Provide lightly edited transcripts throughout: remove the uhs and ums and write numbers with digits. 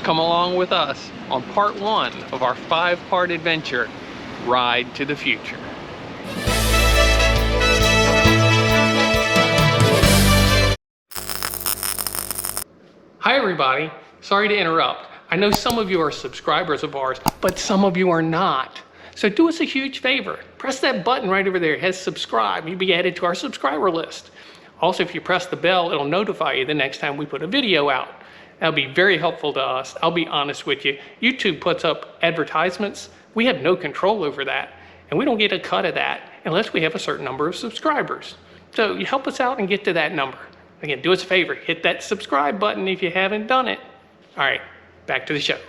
come along with us on part 1 of our 5-part adventure, Ride to the Future. Hi everybody, sorry to interrupt. I know some of you are subscribers of ours, but some of you are not. So do us a huge favor. Press that button right over there. It has subscribe. You'll be added to our subscriber list. Also, if you press the bell, it'll notify you the next time we put a video out. That'll be very helpful to us. I'll be honest with you. YouTube puts up advertisements. We have no control over that. And we don't get a cut of that unless we have a certain number of subscribers. So you help us out and get to that number. Again, do us a favor. Hit that subscribe button if you haven't done it. All right, back to the show.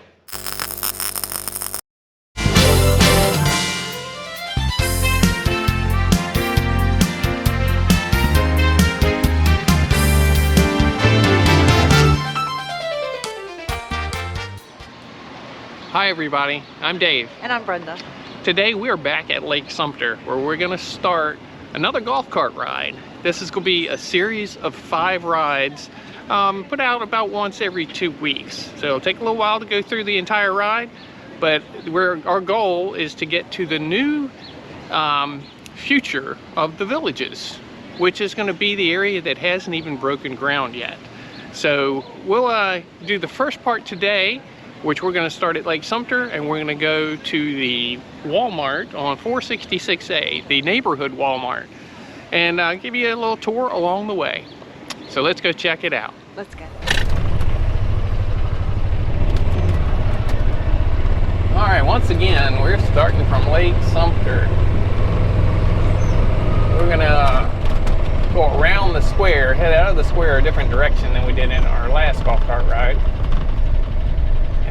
Hi everybody, I'm Dave. And I'm Brenda. Today we are back at Lake Sumter where we're going to start another golf cart ride. This is going to be a series of 5 rides put out about once every 2 weeks. So it'll take a little while to go through the entire ride, but our goal is to get to the new future of the villages, which is going to be the area that hasn't even broken ground yet. So we'll do the first part today, which we're going to start at Lake Sumter, and we're going to go to the Walmart on 466A, the neighborhood Walmart, and give you a little tour along the way. So let's go check it out. Let's go. All right, once again, we're starting from Lake Sumter. We're going to go around the square, head out of the square a different direction than we did in our last golf cart ride.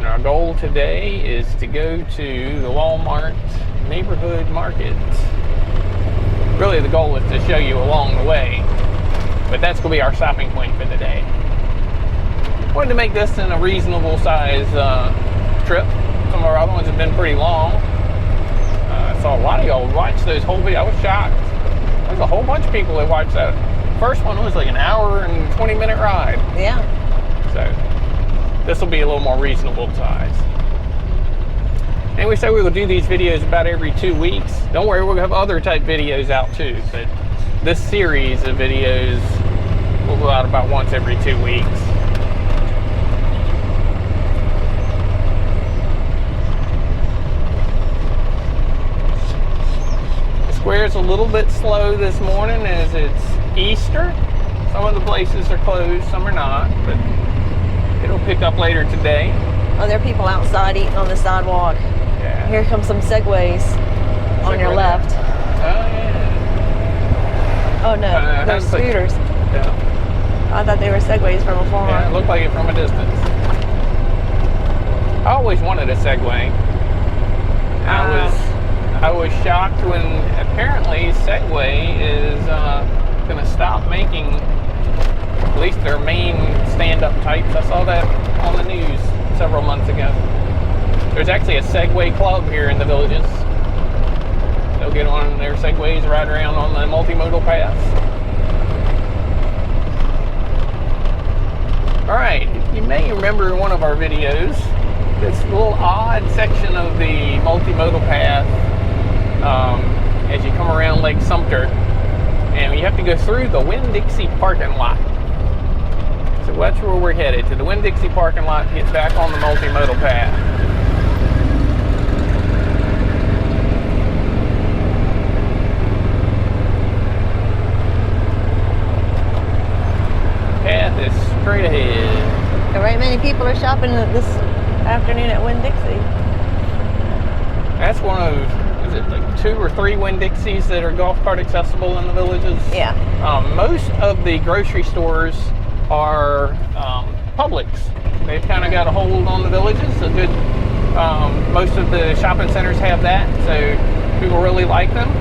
Our goal today is to go to the Walmart neighborhood market. Really the goal is to show you along the way, but that's going to be our stopping point for the day. Wanted to make this in a reasonable size trip. Some of our other ones have been pretty long. I saw a lot of y'all watch those whole videos. I was shocked. There's a whole bunch of people that watched that. First one was like an hour and 20-minute ride. Yeah. So this will be a little more reasonable size. And we say we will do these videos about every 2 weeks. Don't worry, we'll have other type videos out too, but this series of videos will go out about once every 2 weeks. The square is a little bit slow this morning as it's Easter. Some of the places are closed, some are not, but it'll pick up later today. Oh, there are people outside eating on the sidewalk. Yeah. Here come some Segways on your left. Oh, yeah. Oh, no, they're scooters. Yeah. I thought they were Segways from afar. Yeah, it looked like it from a distance. I always wanted a Segway. I was shocked when apparently Segway is going to stop making at least their main stand-up types. I saw that on the news several months ago. There's actually a Segway club here in the villages. They'll get on their Segways, ride around on the multimodal paths. All right, you may remember in one of our videos this little odd section of the multimodal path as you come around Lake Sumter, and you have to go through the Winn-Dixie parking lot. So that's where we're headed, to the Winn-Dixie parking lot to get back on the multimodal path. Path is straight ahead. There ain't many people are shopping this afternoon at Winn-Dixie. That's one of, is it like 2 or 3 Winn-Dixies that are golf cart accessible in the villages? Yeah. Most of the grocery stores are Publix. They've kind of got a hold on the villages. So good. Most of the shopping centers have that, so people really like them.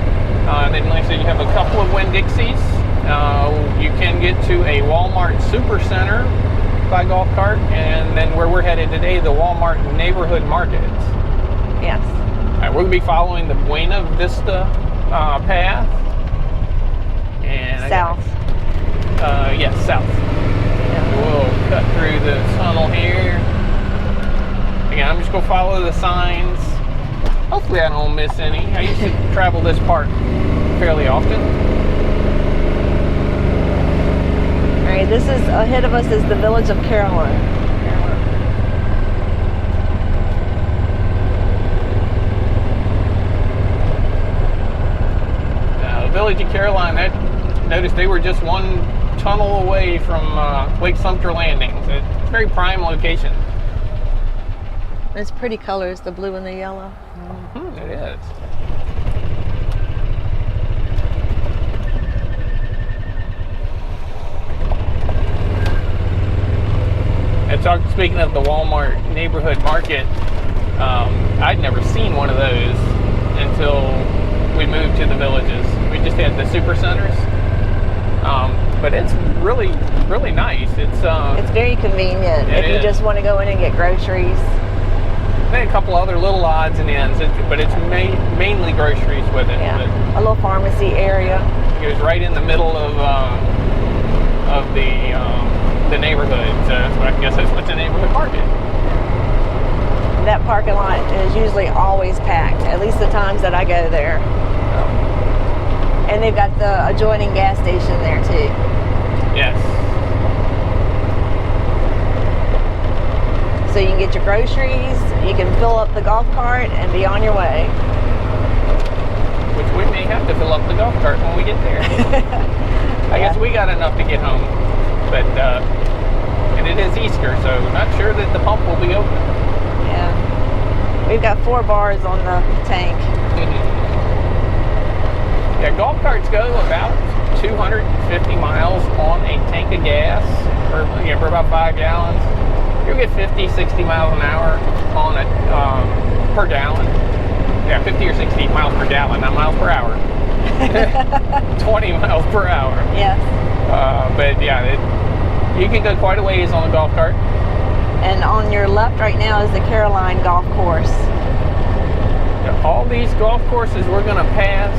Then, like I said, you have a couple of Winn-Dixies. You can get to a Walmart Supercenter by golf cart, and then where we're headed today, the Walmart neighborhood markets. Yes. All right, we're going to be following the Buena Vista path. And South. Yes, south. Yeah. We'll cut through the tunnel here. we'll follow the signs. Hopefully I don't miss any. I used to travel this park fairly often. All right, this is ahead of us is the Village of Caroline. Village of Caroline, I noticed they were just one tunnel away from Lake Sumter Landing. So it's a very prime location. It's pretty colors, the blue and the yellow. Mm-hmm, it is. Speaking of the Walmart neighborhood market, I'd never seen one of those until we moved to the villages. We just had the super centers, but it's really, really nice. It's very convenient if you just want to go in and get groceries. They had a couple other little odds and ends, but it's mainly groceries with it. Yeah, a little pharmacy area. It was right in the middle of the neighborhood, so I guess that's what's a neighborhood market. That parking lot is usually always packed, at least the times that I go there. And they've got the adjoining gas station there too. Yes. So you can get your groceries, you can fill up the golf cart and be on your way. Which we may have to fill up the golf cart when we get there. I guess we got enough to get home. But, and it is Easter, so not sure that the pump will be open. Yeah. We've got 4 bars on the tank. Yeah, golf carts go about 250 miles on a tank of gas for about 5 gallons. You'll get 50, 60 miles an hour on it per gallon. Yeah, 50 or 60 miles per gallon, not miles per hour. 20 miles per hour. Yes. But yeah, you can go quite a ways on a golf cart. And on your left right now is the Caroline Golf Course. All these golf courses we're going to pass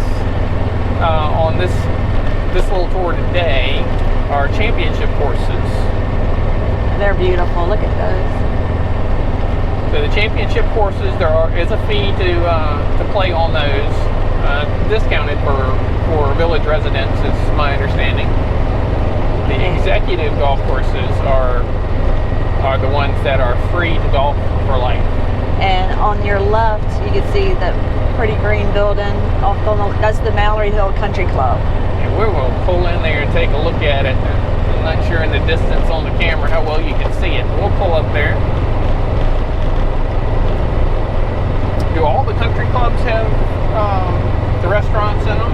on this little tour today are championship courses. They're beautiful. Look at those. So the championship courses, is a fee to play on those. Discounted for village residents, is my understanding. The executive golf courses are the ones that are free to golf for life. And on your left, you can see the pretty green building. That's the Mallory Hill Country Club. And we will pull in there and take a look at it. I'm not sure in the distance on the camera how well you can see it, but we'll pull up there. Do all the country clubs have the restaurants in them?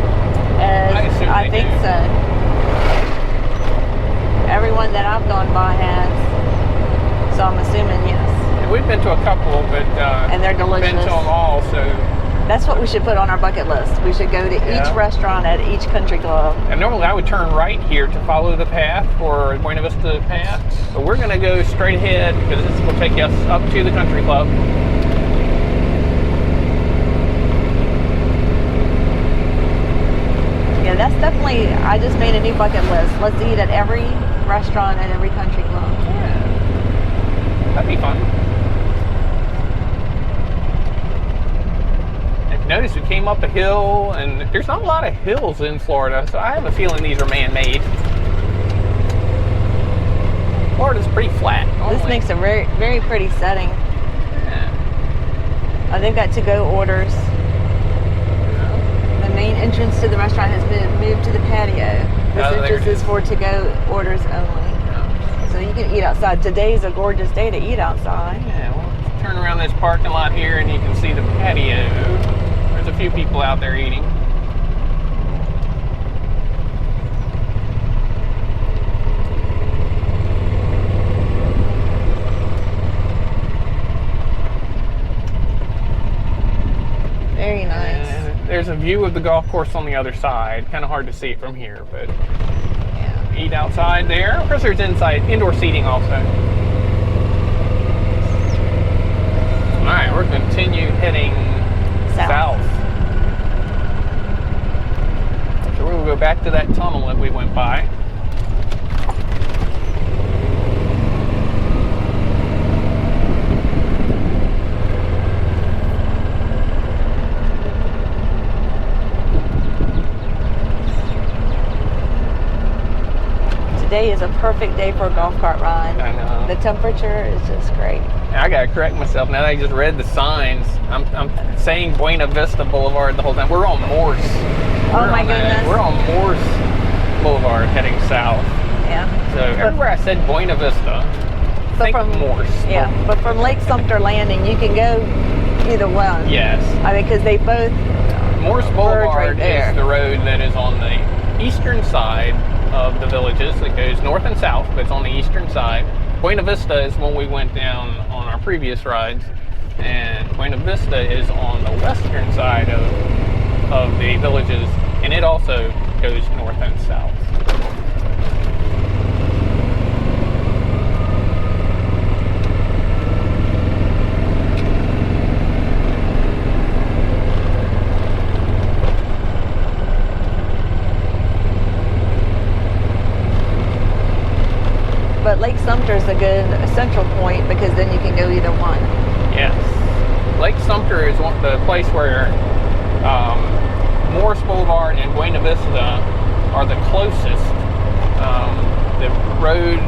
I think so. Everyone that I've gone by has. So I'm assuming yes. And we've been to a couple, but and they're delicious. Been to them all, so that's what we should put on our bucket list. We should go to each restaurant at each country club. And normally I would turn right here to follow the path for Buena Vista path, but we're going to go straight ahead because this will take us up to the country club. Yeah, that's definitely, I just made a new bucket list. Let's eat at every restaurant at every country club. Yeah. That'd be fun. If you notice, we came up a hill, and there's not a lot of hills in Florida, so I have a feeling these are man-made. Florida's pretty flat. This makes a very, very pretty setting. Yeah. They've got to-go orders. The main entrance to the restaurant has been moved to the patio. This entrance is for to-go orders only. So you can eat outside. Today's a gorgeous day to eat outside. Yeah, we'll turn around this parking lot here and you can see the patio. There's a few people out there eating. Very nice. And there's a view of the golf course on the other side. Kind of hard to see it from here, but yeah. Eat outside there. Of course, there's indoor seating also. All right, we're going to continue heading south. So we'll go back to that tunnel that we went by. today is a perfect day for a golf cart ride. I know. The temperature is just great. I gotta correct myself now that I just read the signs. I'm saying Buena Vista Boulevard the whole time. We're on Morse. Oh my goodness. We're on Morse Boulevard heading south. Yeah. So everywhere I said Buena Vista, think Morse. Yeah, but from Lake Sumter Landing, you can go either one. Yes. I mean, because they both Morse Boulevard right is the road that is on the eastern side of the villages. It goes north and south, but it's on the eastern side. Buena Vista is when we went down on our previous rides, and Buena Vista is on the western side of the villages, and it also goes north and south. But Lake Sumter is a good central point because then you can go either one. Yes. Lake Sumter is the place where Morse Boulevard and Buena Vista are the closest. The road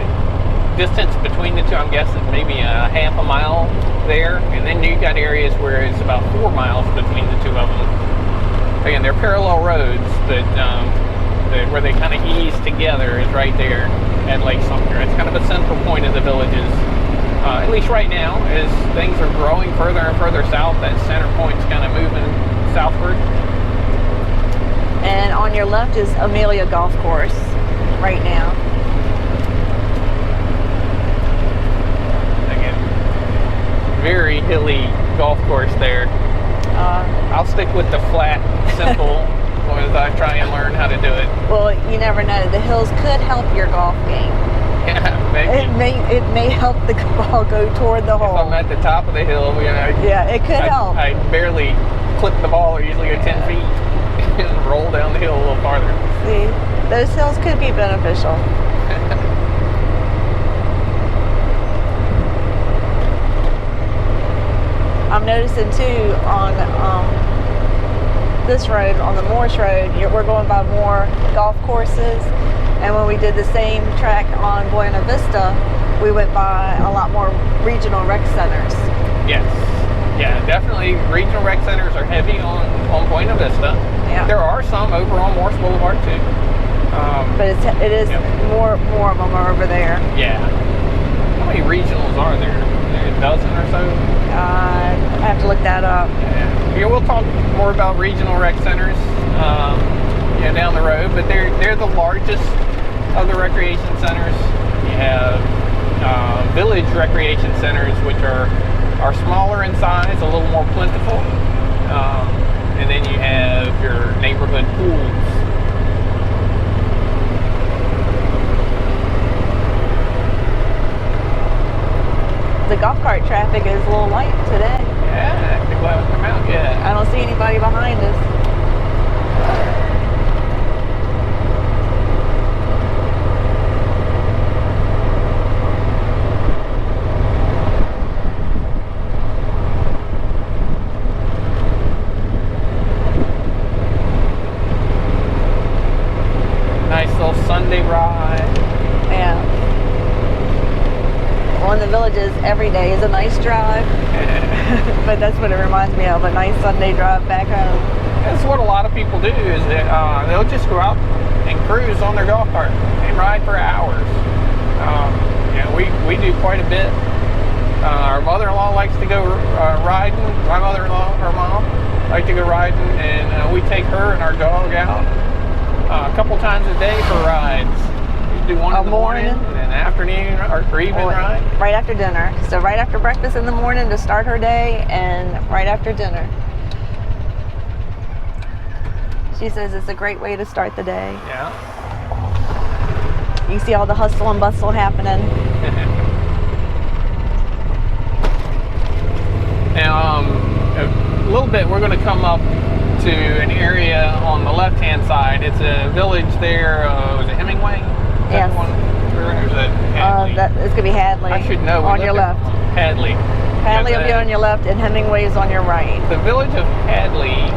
distance between the two, I'm guessing maybe a half a mile there. And then you got areas where it's about 4 miles between the two of them. Again, they're parallel roads, but where they kind of ease together is right there at Lake Sumter. It's kind of a central point of the villages, at least right now, as things are growing further and further south. That center point's kind of moving southward. And on your left is Amelia Golf Course right now. Again, very hilly golf course there. I'll stick with the flat, simple, as I try and learn how to do it. Well, you never know. The hills could help your golf game. Yeah, maybe. It may help the ball go toward the hole. If I'm at the top of the hill, yeah, it could help. I barely clip the ball, or usually go 10 feet and roll down the hill a little farther. See, those hills could be beneficial. I'm noticing too on this road, on the Morse Road, we're going by more golf courses. And when we did the same track on Buena Vista, we went by a lot more regional rec centers. Yes. Yeah, definitely regional rec centers are heavy on Buena Vista. Yeah. There are some over on Morse Boulevard too. But it is more of them are over there. Yeah. How many regionals are there? A dozen or so? I have to look that up. Yeah, we'll talk more about regional rec centers down the road, but they're the largest of the recreation centers. You have village recreation centers, which are smaller in size, a little more plentiful, and then you have your neighborhood pools. The golf cart traffic is a little light today. Yeah, people haven't come out yet. I don't see anybody behind us. Nice little Sunday ride. Yeah. Well, in the villages, every day is a nice drive. But that's what it reminds me of, a nice Sunday drive back home. That's what a lot of people do, is that they'll just go out and cruise on their golf cart and ride for hours. We do quite a bit. Our mother-in-law likes to go riding. My mother-in-law, her mom, like to go riding, and we take her and our dog out a couple times a day for rides. We do one in the morning and an afternoon or evening ride. Right after dinner. So right after breakfast in the morning to start her day, and right after dinner. She says it's a great way to start the day. Yeah. You see all the hustle and bustle happening. Now, a little bit, we're going to come up to an area on the left-hand side. It's a village there. Was it Hemingway? Yes. It's going to be Hadley. I should know. On your left. Hadley. Hadley will be on your left, and Hemingway is on your right. The Village of Hadley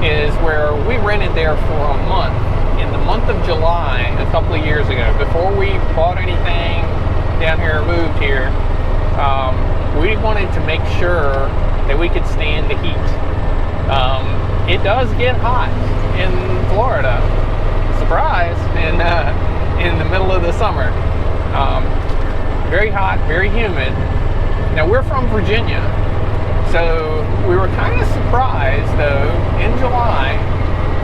is where we rented there for a month in in the month of July a couple of years ago, before we bought anything down here or moved here, we wanted to make sure that we could stand the heat. It does get hot in Florida. Surprise! In the middle of the summer. Very hot, very humid. Now we're from Virginia, so we were kind of surprised though. In July,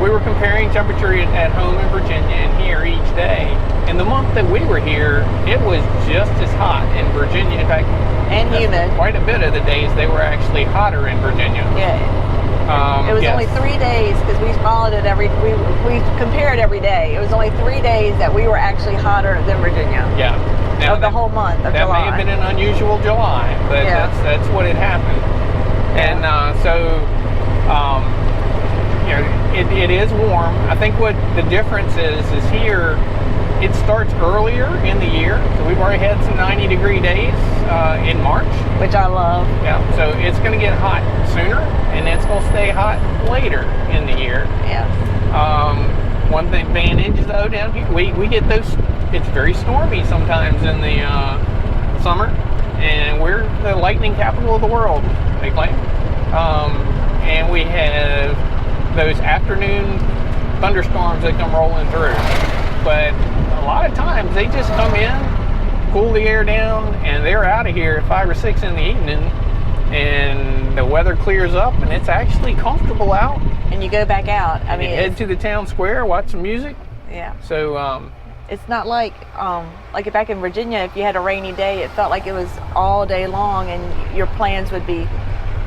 we were comparing temperature at home in Virginia and here each day. In the month that we were here, it was just as hot in Virginia. In fact, and humid. Quite a bit of the days they were actually hotter in Virginia. Yeah. It was only 3 days because we followed it we compared every day. It was only 3 days that we were actually hotter than Virginia. Yeah. Now of the whole month of that July. May have been an unusual July, but yeah. that's what had happened. And it is warm. I think what the difference is here, it starts earlier in the year. So we've already had some 90-degree days in March. Which I love. Yeah, so it's going to get hot sooner, and it's going to stay hot later in the year. Yeah. One thing, advantage though down here, we get those, it's very stormy sometimes in the summer, and we're the lightning capital of the world, they claim. And we have those afternoon thunderstorms that come rolling through. But a lot of times they just come in, cool the air down, and they're out of here at 5 or 6 in the evening, and the weather clears up, and it's actually comfortable out. And you go back out. I mean, head to the town square, watch some music. Yeah. So it's not like back in Virginia, if you had a rainy day, it felt like it was all day long, and your plans would be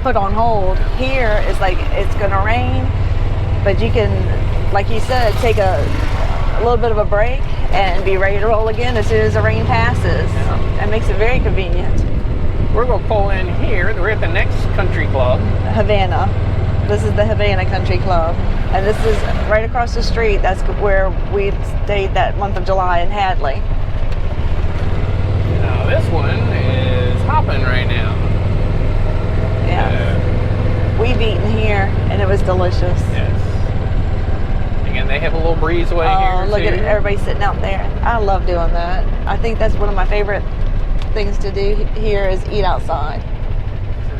put on hold. Here, it's like it's going to rain, but you can, like you said, take a little bit of a break and be ready to roll again as soon as the rain passes. Yeah. That makes it very convenient. We're going to pull in here. We're at the next country club. Havana. This is the Havana Country Club. And this is right across the street. That's where we stayed that month of July in Hadley. Now this one is hopping right now. Yeah. We've eaten here and it was delicious. Yes. Again, they have a little breezeway here. Oh, look at everybody sitting out there. I love doing that. I think that's one of my favorite things to do here is eat outside.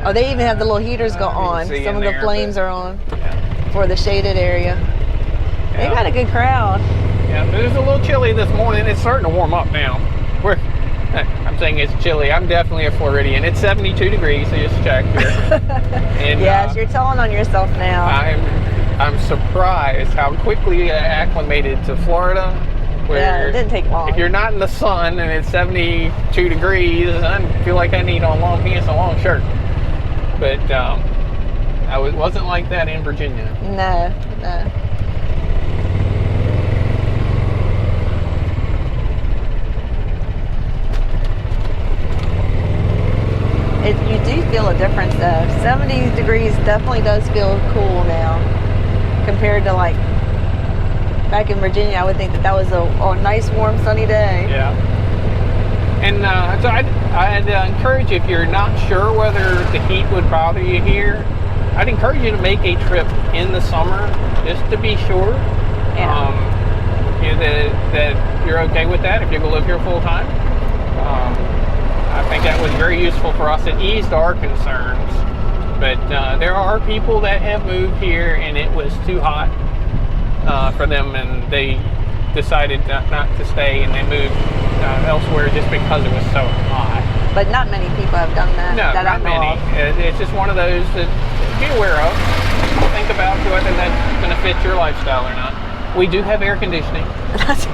Oh, they even have the little heaters go on. Some of the flames are on for the shaded area. They got a good crowd. Yeah, but it was a little chilly this morning. It's starting to warm up now. I'm saying it's chilly. I'm definitely a Floridian. It's 72 degrees. I just checked here. And, yes, you're telling on yourself now. I'm surprised how quickly I acclimated to Florida. Where it didn't take long. If you're not in the sun and it's 72 degrees, I feel like I need on long pants and a long shirt. But it wasn't like that in Virginia. No. You do feel a difference though. 70 degrees definitely does feel cool now compared to like back in Virginia. I would think that was a nice warm sunny day. Yeah. And so I'd encourage you, if you're not sure whether the heat would bother you here, I'd encourage you to make a trip in the summer just to be sure. Yeah. That you're okay with that if you're going to live here full time. I think that was very useful for us. It eased our concerns. But there are people that have moved here and it was too hot for them, and they decided not to stay, and they moved elsewhere just because it was so hot. But not many people have done that. No, that not many. It's just one of those that be aware of. Think about whether that's going to fit your lifestyle or not. We do have air conditioning. That's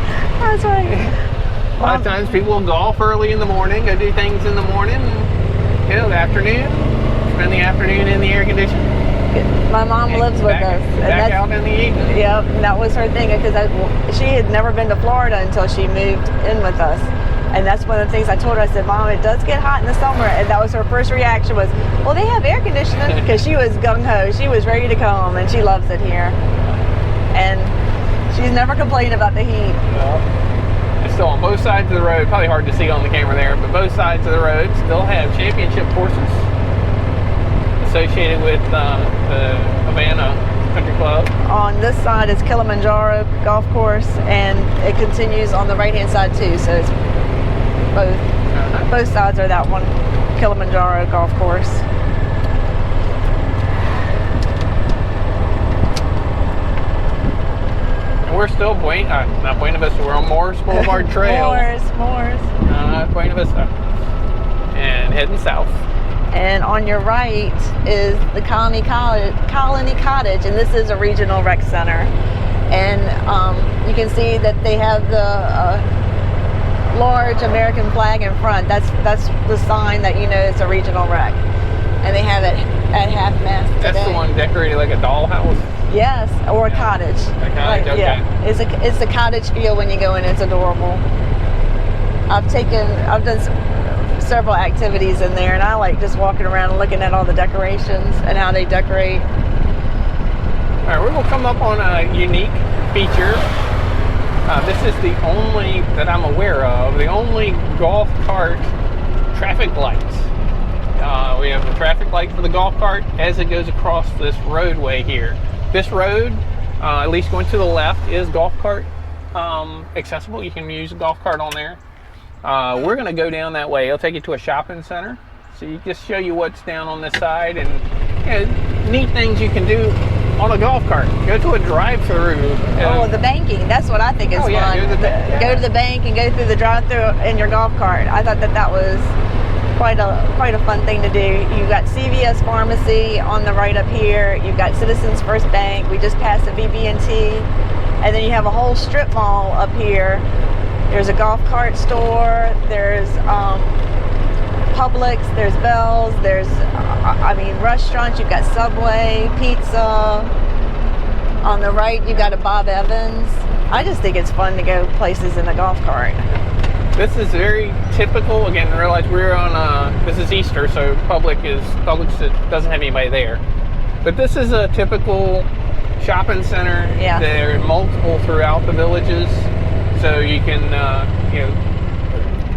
right. A lot of times people will golf early in the morning, go do things in the morning, the afternoon, spend the afternoon in the air conditioning. My mom lives with us. Back out in the evening. Yep, that was her thing, because she had never been to Florida until she moved in with us. And that's one of the things I told her. I said, Mom, it does get hot in the summer. And that was her first reaction was, well, they have air conditioning, because she was gung-ho. She was ready to come, and she loves it here. And she's never complained about the heat. Well, it's still on both sides of the road. Probably hard to see on the camera there, but both sides of the road still have championship courses associated with the Havana Country Club. On this side is Kilimanjaro Golf Course, and it continues on the right-hand side too. So it's both. Both sides are that one Kilimanjaro Golf Course. And we're still not Buena Vista. We're on Morris Boulevard Trail. Morris. Buena Vista. And heading south. And on your right is the Colony Cottage, and this is a regional rec center. And you can see that they have the large American flag in front. That's the sign that you know it's a regional rec. And they have it at half-mast today. That's the one decorated like a dollhouse? Yes, or a cottage. A cottage, okay. Yeah, it's a cottage feel when you go in. It's adorable. I've done several activities in there, and I like just walking around and looking at all the decorations and how they decorate. All right, we're going to come up on a unique feature. This is the only, that I'm aware of, the only golf cart traffic lights. We have the traffic light for the golf cart as it goes across this roadway here. This road, at least going to the left, is golf cart accessible. You can use a golf cart on there. We're going to go down that way. It'll take you to a shopping center. So you just show you what's down on this side, and neat things you can do on a golf cart. Go to a drive-through. The banking. That's what I think is fun. Go to the bank and go through the drive-through in your golf cart. I thought that was quite a fun thing to do. You've got CVS Pharmacy on the right up here. You've got Citizens First Bank. We just passed the BB&T. And then you have a whole strip mall up here. There's a golf cart store, there's Publix, there's Bell's, there's, restaurants. You've got Subway, pizza. On the right, you've got a Bob Evans. I just think it's fun to go places in a golf cart. This is very typical. Again, realize we're on, this is Easter, so Publix doesn't have anybody there. But this is a typical shopping center. Yeah. There are multiple throughout the villages. So you can,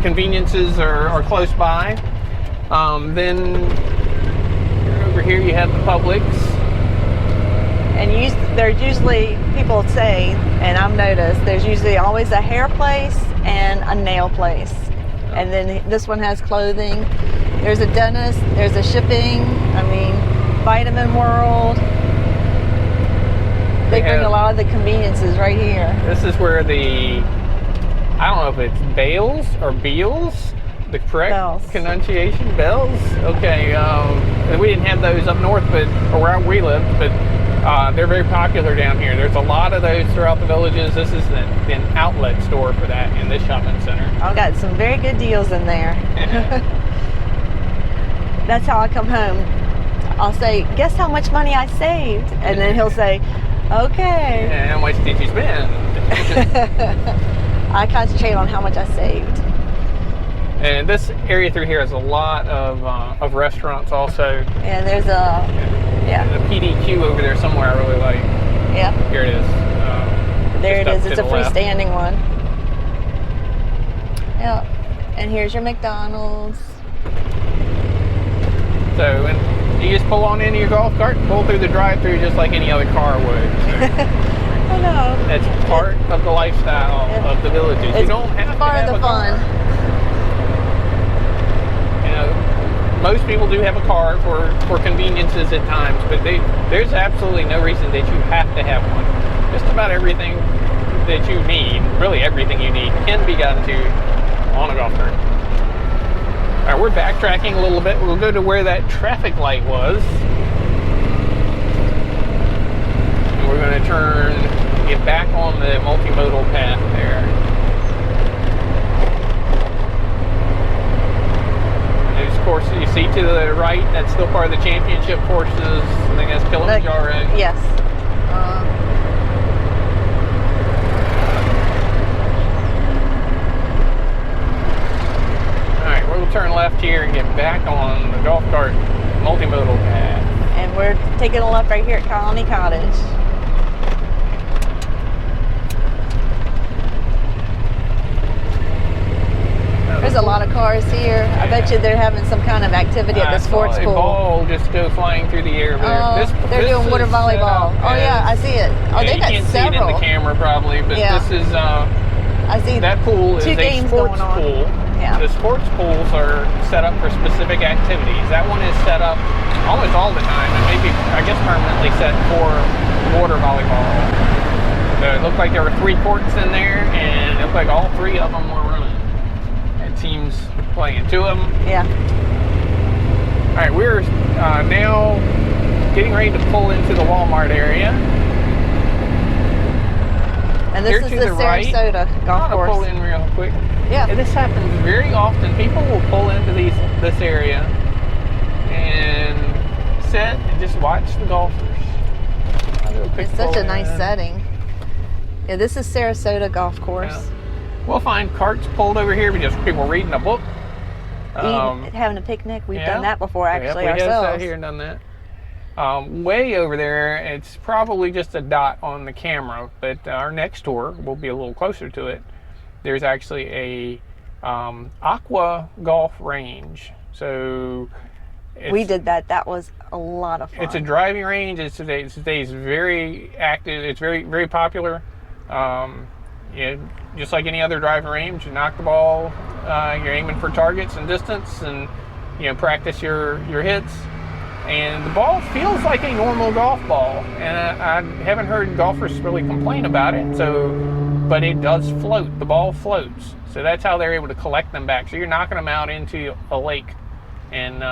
conveniences are close by. Then over here you have the Publix. And there's usually, people say, and I've noticed, there's usually always a hair place and a nail place. And then this one has clothing. There's a dentist, there's a shipping, Vitamin World. They bring a lot of the conveniences right here. This is where I don't know if it's Bales or Beals, the correct pronunciation. Bells? Okay. We didn't have those up north, or where we lived, but they're very popular down here. There's a lot of those throughout the villages. This is an outlet store for that in this shopping center. I've got some very good deals in there. That's how I come home. I'll say, guess how much money I saved? And then he'll say, okay. And how much did you spend? I concentrate on how much I saved. And this area through here has a lot of restaurants also. And there's and a PDQ over there somewhere I really like. Yeah. Here it is. There it is. It's a freestanding one. Yeah. And here's your McDonald's. So, and you just pull on into your golf cart and pull through the drive-through just like any other car would. So I know. that's part of the lifestyle of the villages. You don't have to part have of the a car. fun. Most people do have a car for conveniences at times, but there's absolutely no reason that you have to have one. Just about everything that you need, really everything you need, can be gotten to on a golf cart. All right, we're backtracking a little bit. We'll go to where that traffic light was. And we're going to get back on the multimodal path there. And of course, you see to the right, that's still part of the championship courses. I think that's Kilimanjaro. Yes. We'll turn left here and get back on the golf cart multimodal path. And we're taking a left right here at Colony Cottage. There's a lot of cars here. I bet you they're having some kind of activity at the sports I saw a pool. ball just go flying through the air there. Oh, they're doing water volleyball. Oh yeah, I see it. Oh, yeah, they got you can't several. see it in the camera probably, but Yeah. this is I see that pool is two a games sports going on. pool. Yeah. The sports pools are set up for specific activities. That one is set up almost all the time, and maybe I guess permanently set for water volleyball. So it looked like there were 3 courts in there, and it looked like all 3 of them were running. And teams playing 2 of them. Yeah. All right, we're now getting ready to pull into the Walmart area. And this is the Sarasota golf I'm gonna course. pull in real quick. Yeah. And this happens very often. People will pull into this area and sit and just watch the golfers. I'll do a quick It's such pull a nice in. setting. Yeah, this is Sarasota golf course. Yeah. We'll find carts pulled over here, but just people reading a book. Having a picnic. We've yeah. done that before, actually, we have ourselves. sat here and done that. Way over there, it's probably just a dot on the camera, but our next tour will be a little closer to it. There's actually a aqua golf range. So We did that. That was a lot of fun. it's a driving range. It's today's very active. It's very, very popular. Yeah, just like any other driving range, you knock the ball. You're aiming for targets and distance, and practice your hits. And the ball feels like a normal golf ball, and I haven't heard golfers really complain about it. But it does float. The ball floats, so that's how they're able to collect them back. So you're knocking them out into a lake, and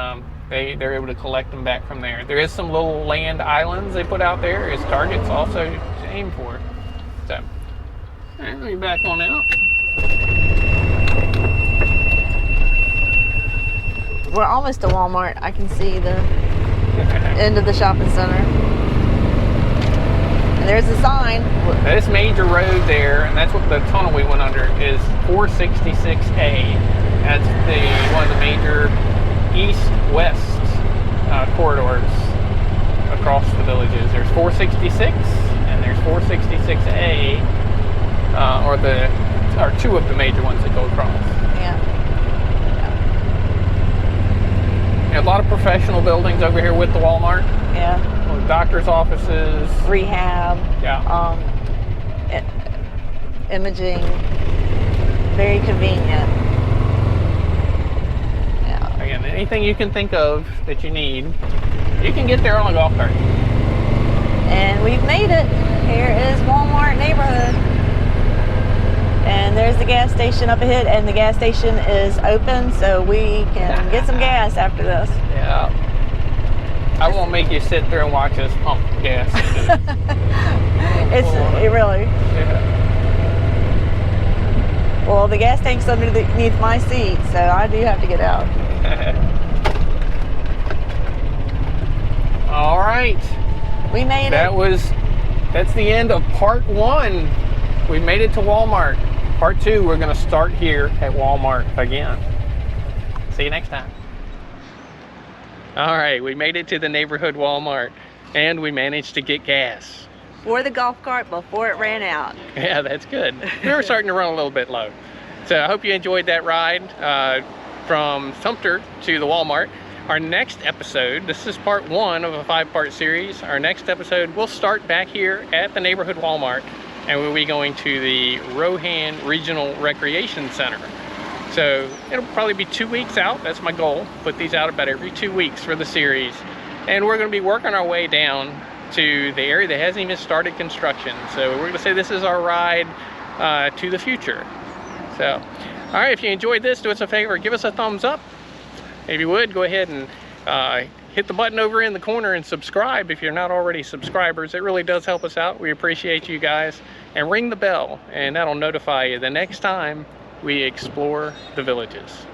they're able to collect them back from there. There is some little land islands they put out there as targets also to aim for. So, all right, let me back on out. We're almost to Walmart. I can see the end of the shopping center. And there's a sign. This major road there, and that's what the tunnel we went under, is 466A. That's one of the major east-west corridors across the villages. There's 466 and there's 466A, or 2 of the major ones that go across. Yeah. A lot of professional buildings over here with the Walmart. Yeah. Doctor's offices. Rehab. Yeah. Imaging. Very convenient. Yeah. Again, anything you can think of that you need, you can get there on a golf cart. And we've made it. Here is Walmart neighborhood. And there's the gas station up ahead, and the gas station is open, so we can get some gas after this. Yeah. I won't make you sit there and watch us pump gas. It really. Yeah. Well, the gas tank's underneath my seat, so I do have to get out. All right. We made it. That's the end of part 1. We made it to Walmart. Part 2, we're going to start here at Walmart again. See you next time. All right, we made it to the neighborhood Walmart, and we managed to get gas. For the golf cart before it ran out. Yeah, that's good. We were starting to run a little bit low. So I hope you enjoyed that ride from Sumter to the Walmart. Our next episode, this is part 1 of a 5-part series. Our next episode, we'll start back here at the neighborhood Walmart, and we'll be going to the Rohan Regional Recreation Center. So it'll probably be 2 weeks out. That's my goal. Put these out about every 2 weeks for the series. And we're going to be working our way down to the area that hasn't even started construction. So we're going to say this is our ride to the future. So, all right, if you enjoyed this, do us a favor, give us a thumbs up. If you would, go ahead and hit the button over in the corner and subscribe if you're not already subscribers. It really does help us out. We appreciate you guys. And ring the bell, and that'll notify you the next time we explore the villages.